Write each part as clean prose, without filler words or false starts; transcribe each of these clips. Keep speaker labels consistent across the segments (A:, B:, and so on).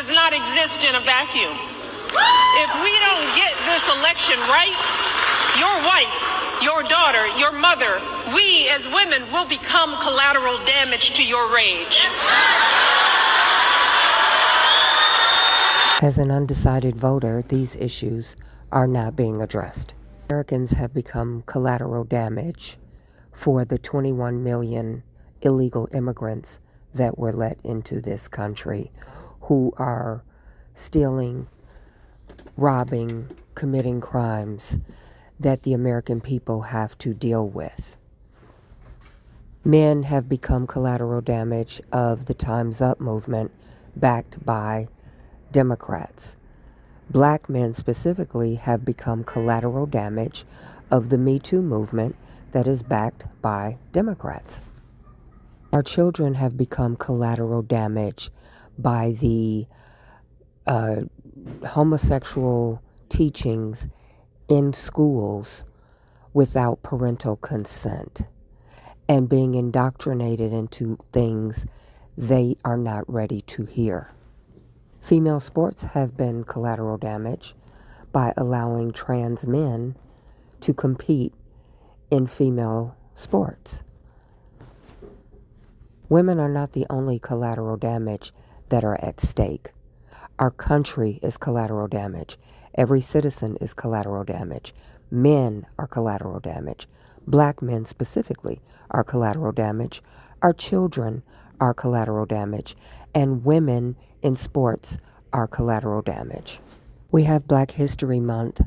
A: does not exist in a vacuum. If we don't get this election right, your wife, your daughter, your mother, we as women will become collateral damage to your rage.
B: As an undecided voter, these issues are not being addressed. Americans have become collateral damage for the 21 million illegal immigrants that were let into this country, who are stealing, robbing, committing crimes that the American people have to deal with. Men have become collateral damage of the Time's Up movement backed by Democrats. Black men specifically have become collateral damage of the Me Too movement that is backed by Democrats. Our children have become collateral damage by the homosexual teachings in schools without parental consent and being indoctrinated into things they are not ready to hear. Female sports have been collateral damage by allowing trans men to compete in female sports. Women are not the only collateral damage that are at stake. Our country is collateral damage. Every citizen is collateral damage. Men are collateral damage. Black men specifically are collateral damage. Our children are collateral damage. And women in sports are collateral damage. We have Black History Month.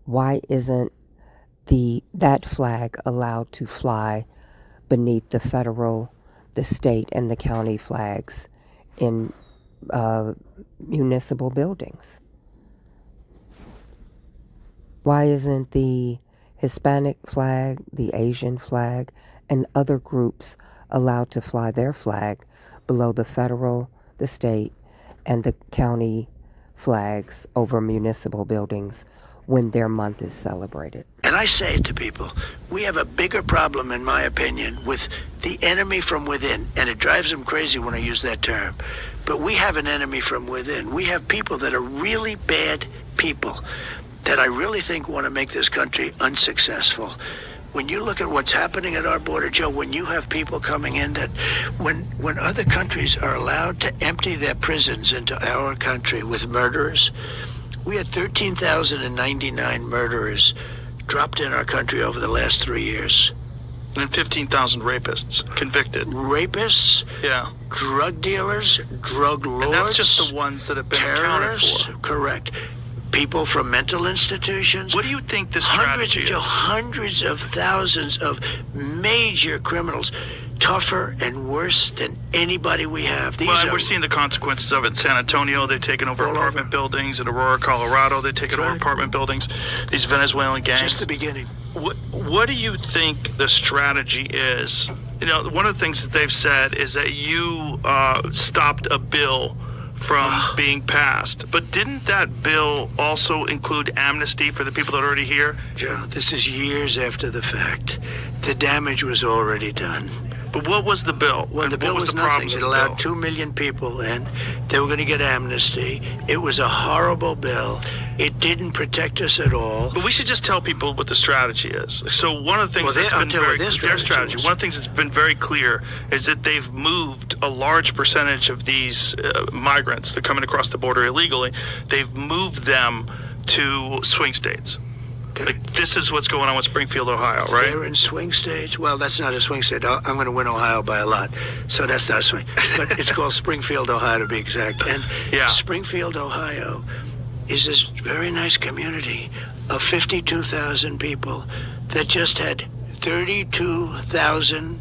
B: Why isn't that flag allowed to fly beneath the federal, the state, and the county flags in municipal buildings? Why isn't the Hispanic flag, the Asian flag, and other groups allowed to fly their flag below the federal, the state, and the county flags over municipal buildings when their month is celebrated?
C: And I say it to people, we have a bigger problem, in my opinion, with the enemy from within. And it drives them crazy when I use that term. But we have an enemy from within. We have people that are really bad people that I really think want to make this country unsuccessful. When you look at what's happening at our border, Joe, when you have people coming in that when other countries are allowed to empty their prisons into our country with murderers, we had 13,099 murderers dropped in our country over the last 3 years.
D: And 15,000 rapists convicted.
C: Rapists?
D: Yeah.
C: Drug dealers, drug lords.
D: And that's just the ones that have been accounted for.
C: Correct. People from mental institutions.
D: What do you think the strategy is?
C: Hundreds of thousands of major criminals, tougher and worse than anybody we have.
D: We're seeing the consequences of it in San Antonio. They've taken over apartment buildings. In Aurora, Colorado, they've taken over apartment buildings. These Venezuelan gangs.
C: Just the beginning.
D: What do you think the strategy is? You know, one of the things that they've said is that you stopped a bill from being passed. But didn't that bill also include amnesty for the people that are already here?
C: Joe, this is years after the fact. The damage was already done.
D: But what was the bill?
C: Well, the bill was nothing. It allowed 2 million people in. They were going to get amnesty. It was a horrible bill. It didn't protect us at all.
D: But we should just tell people what the strategy is. So one of the things that's been their strategy. One of the things that's been very clear is that they've moved a large percentage of these migrants that are coming across the border illegally. They've moved them to swing states. Like, this is what's going on with Springfield, Ohio, right?
C: They're in swing states. Well, that's not a swing state. I'm going to win Ohio by a lot. So that's not a swing. But it's called Springfield, Ohio, to be exact. And Springfield, Ohio is this very nice community of 52,000 people that just had 32,000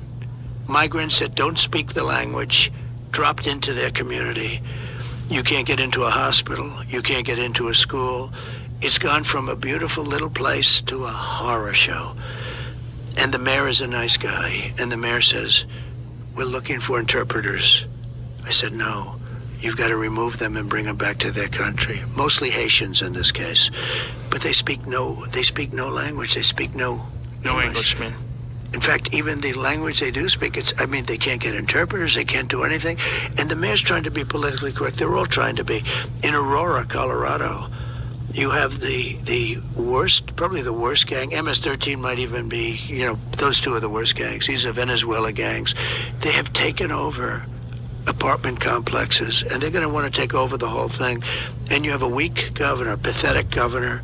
C: migrants that don't speak the language dropped into their community. You can't get into a hospital. You can't get into a school. It's gone from a beautiful little place to a horror show. And the mayor is a nice guy. And the mayor says, we're looking for interpreters. I said, no, you've got to remove them and bring them back to their country. Mostly Haitians in this case. But they speak no language. They speak no
D: English, man.
C: In fact, even the language they do speak, they can't get interpreters, they can't do anything. And the mayor's trying to be politically correct. They're all trying to be. In Aurora, Colorado, you have the worst, probably the worst gang. MS-13 might even be, those two are the worst gangs. These are Venezuela gangs. They have taken over apartment complexes, and they're going to want to take over the whole thing. And you have a weak governor, pathetic governor,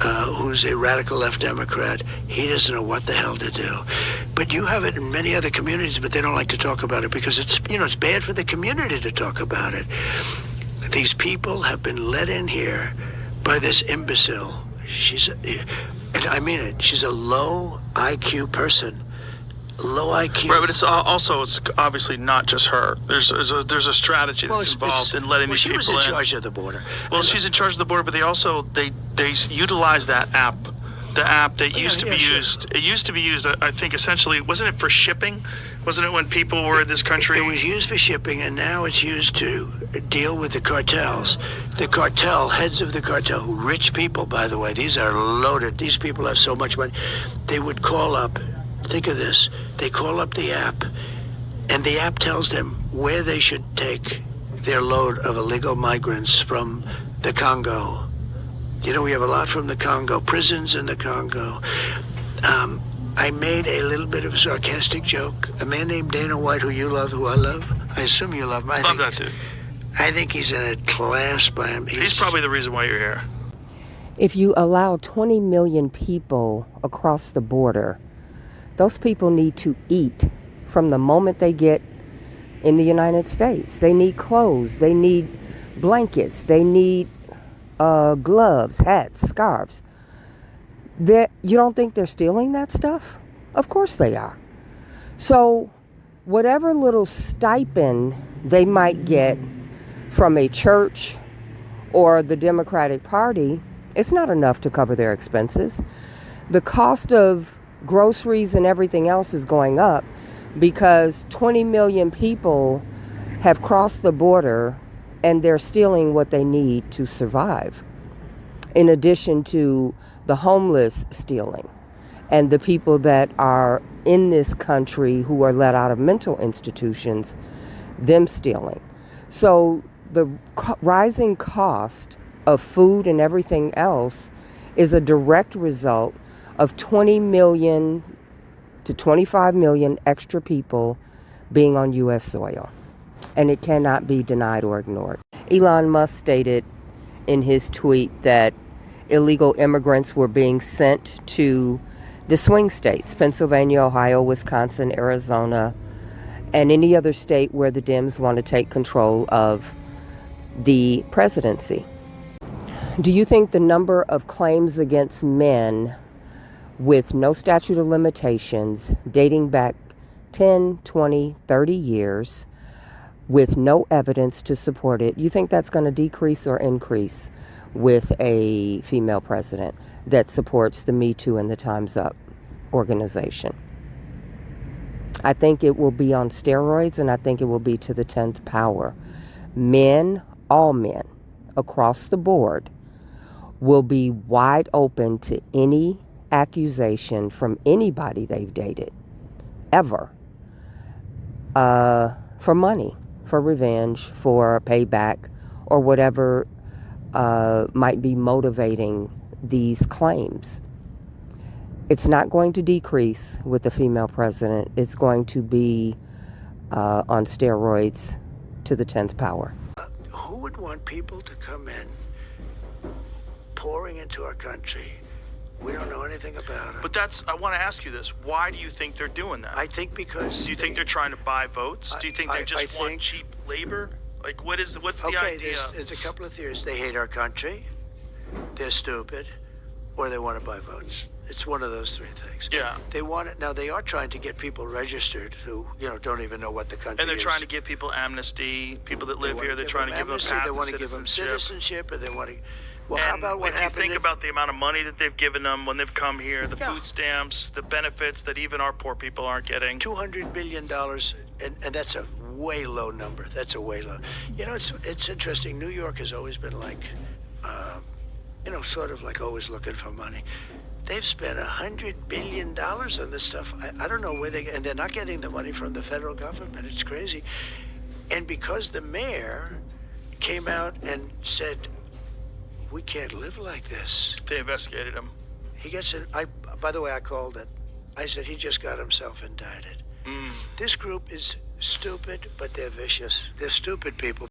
C: who's a radical left Democrat. He doesn't know what the hell to do. But you have it in many other communities, but they don't like to talk about it because it's bad for the community to talk about it. These people have been let in here by this imbecile. And I mean it, she's a low IQ person. Low IQ.
D: Right, but it's obviously not just her. There's a strategy that's involved in letting these people in.
C: She was in charge of the border.
D: Well, she's in charge of the border, but they utilize that app. The app that used to be used. It used to be used, I think, essentially, wasn't it for shipping? Wasn't it when people were in this country?
C: It was used for shipping, and now it's used to deal with the cartels. The cartel, heads of the cartel, rich people, by the way, these are loaded. These people have so much money. They would call up, think of this, they call up the app, and the app tells them where they should take their load of illegal migrants from the Congo. We have a lot from the Congo, prisons in the Congo. I made a little bit of a sarcastic joke. A man named Dana White, who you love, who I love. I assume you love him.
D: I love that too.
C: I think he's in a class by him.
D: He's probably the reason why you're here.
B: If you allow 20 million people across the border, those people need to eat from the moment they get in the United States. They need clothes. They need blankets. They need gloves, hats, scarves. You don't think they're stealing that stuff? Of course they are. So whatever little stipend they might get from a church or the Democratic Party, it's not enough to cover their expenses. The cost of groceries and everything else is going up because 20 million people have crossed the border and they're stealing what they need to survive. In addition to the homeless stealing and the people that are in this country who are let out of mental institutions, them stealing. So the rising cost of food and everything else is a direct result of 20 million to 25 million extra people being on U.S. soil. And it cannot be denied or ignored. Elon Musk stated in his tweet that illegal immigrants were being sent to the swing states, Pennsylvania, Ohio, Wisconsin, Arizona, and any other state where the Dems want to take control of the presidency. Do you think the number of claims against men with no statute of limitations dating back 10, 20, 30 years with no evidence to support it, you think that's going to decrease or increase with a female president that supports the Me Too and the Time's Up organization? I think it will be on steroids, and I think it will be to the 10th power. Men, all men, across the board, will be wide open to any accusation from anybody they've dated, ever, for money, for revenge, for payback, or whatever might be motivating these claims. It's not going to decrease with the female president. It's going to be on steroids to the 10th power.
C: Who would want people to come in pouring into our country? We don't know anything about it.
D: But I want to ask you this. Why do you think they're doing that?
C: I think because...
D: Do you think they're trying to buy votes? Do you think they just want cheap labor? Like, what's the idea?
C: There's a couple of theories. They hate our country, they're stupid, or they want to buy votes. It's one of those three things.
D: Yeah.
C: They want it. Now, they are trying to get people registered who, don't even know what the country is.
D: And they're trying to give people amnesty, people that live here. They're trying to give them a path
C: They want
D: to
C: to give them
D: citizenship.
C: citizenship, and they want to... Well, how about what happened?
D: If you think about the amount of money that they've given them when they've come here, the food stamps, the benefits that even our poor people aren't getting.
C: $200 billion, and that's a way low number. That's a way low. It's interesting. New York has always been like, sort of like always looking for money. They've spent $100 billion on this stuff. I don't know where and they're not getting the money from the federal government. It's crazy. And because the mayor came out and said, we can't live like this.
D: They investigated him.
C: He gets it. By the way, I called it. I said, he just got himself indicted. This group is stupid, but they're vicious. They're stupid people.